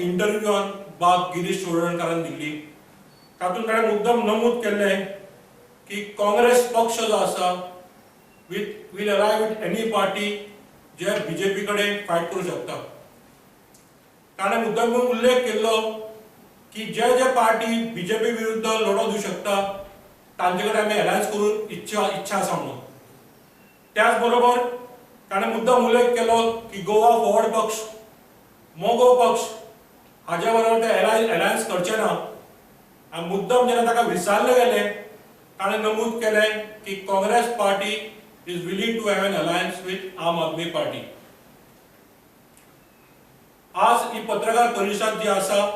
इंटरव्यूआन बाब गिरीश चोडणकरान दिल्ली, तातूंत ताणें मुद्दम नमूद केल्लें की काँग्रेस पक्ष जो आसा विल अरायव विथ एनी पार्टी जे बीजेपी कडेन फायट करूं शकता. ताणें मुद्दम उल्लेख केल्लो की जे पार्टी बीजेपी विरुद्ध लढो दिवं शकता तांचे कडेन आमी अलायन्स करून इच्छा आसा म्हणून. त्याच बरोबर ताणें मुद्दम उल्लेख केलो की गोवा फॉरवर्ड पक्ष, मोगो पक्ष हाजे बरोबर ते अलायन्स करचे ना. आनी मुद्दम जेन्ना ताका विचारले गेले ताणें नमूद केलें की Congress party is willing to have an alliance with Aam Aadmi party. आज ही पत्रकार परिशद जी आसा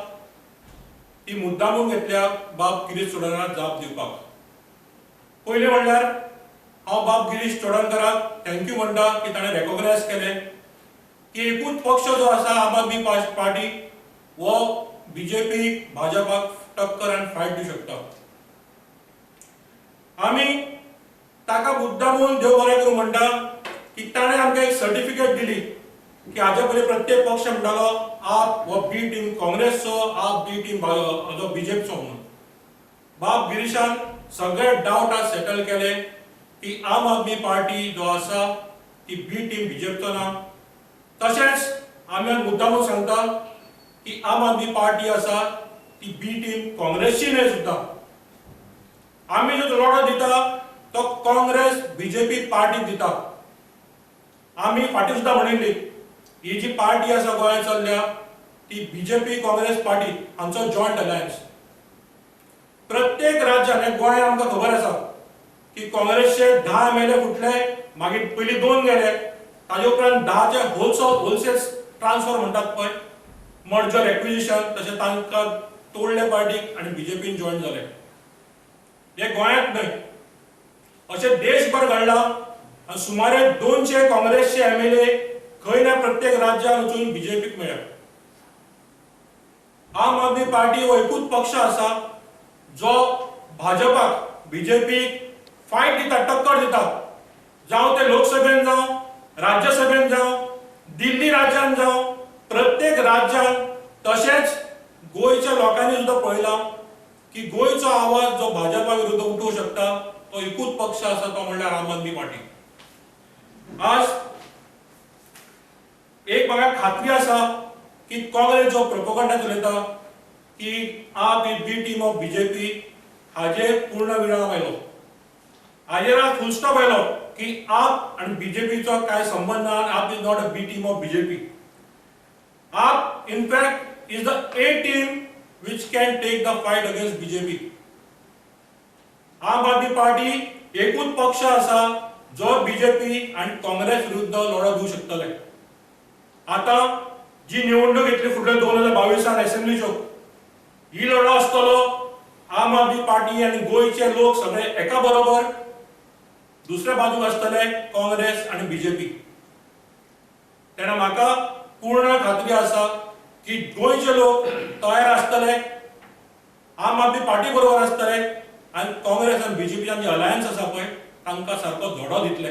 ती मुद्दामून घेतल्या बाब गिरीश चोडणकराक जाप दिवपाक. पयलीं म्हणल्यार हांव बाब गिरीश चोडणकराक थँक्यू म्हणटा की ताणें रेकॉग्नायज केलें की एकूच पक्ष जो आसा आम आदमी पार्टी वो बीजेपी भाजपाक टक्कर आनी फायट दिवं शकता. आमी ताका मुद्दामून देव बरें करूं म्हणटा की ताणें आमकां एक सर्टिफिकेट दिली की हाजे पयलीं प्रत्येक पक्ष म्हणटालो आप वो बी टीम काँग्रेसचो, आप बी टीम बीजेपीचो म्हणून. बाब गिरीशान सगळे डावट आज सेटल केले की आम आदमी पार्टी जो आसा ती बी टीम बीजेपीचो ना. तशेंच आमी मुद्दामून सांगता की आम आदमी पार्टी आसा ती बी टीम काँग्रेसची न्हय सुद्दां. आमी जो लढो दिता तो काँग्रेस बीजेपी पार्टी दिता. आमी फाटीं सुद्दां म्हणिल्ली ही जी पार्टी आसा गोंयांत चल्ल्या ती बीजेपी काँग्रेस पार्टी हांचो जॉयंट अलायन्स. प्रत्येक राज्यान गोंयांत आमकां खबर आसा की काँग्रेसचे 10 MLA फुटले, मागीर पयलीं 2 गेले, ताजे उपरांत 10चे होलसेल ट्रान्सफर म्हणटात पळय, मर्जर एक्विजिशन, तशें तांकां तोडले पार्टीक आनी बीजेपीन जॉयन जाले. हे गोंयांत न्हय, अशें देशभर घडलां. आनी सुमारे 200 काँग्रेसचे MLA खंय ना प्रत्येक राज्यांत वचून बीजेपीक मेळ्ळ्या. आम आदमी पार्टी हो एकूच पक्ष आसा जो भाजपाक बीजेपीक फायट दिता, टक्कर दिता. जावं ते लोकसभेन जावं, राज्यसभेन जावं, दिल्ली राज्यान जावं, प्रत्येक राज्यात. तशेंच गोंयच्या लोकांनी सुद्दां पळयलां की गोंयचो आवाज जो भाजपा विरुद्ध उठोवंक शकता तो एकूच पक्ष आसा, तो म्हणल्यार आम आदमी पार्टी. आज एक म्हाका खात्री आसा की काँग्रेस जो प्रोपोगंडा चलयता की AAP is B team of BJP हाजेर पूर्ण विराम आयलो. हाजेर फुल स्टॉप आयलो की आप आनी बीजेपीचो काय संबंध ना. AAP is not a B team of BJP. AAP in fact is the A team which can take the fight against BJP. आम आदमी पार्टी एकूच पक्ष आसा जो बीजेपी आणि काँग्रेस विरुद्ध लढो दिवं शकतले. आता जी निवडणूक येतली फुडल्या 2022 असेंब्लीच्यो, ही लढो आसतलो आम आदमी पार्टी आणि गोयचे लोक सगळे एका बरोबर, दुसऱ्या बाजूक आसतले काँग्रेस आणि बीजेपी. तेन्ना म्हाका पूर्ण खात्री आसा की गोयचे लोक तयार आसतले, आम आदमी पार्टी बरोबर आसतले आणि काँग्रेस आणि बीजेपीच्या जी अलायन्स आसा पळय तांकां सारको धडो दितले.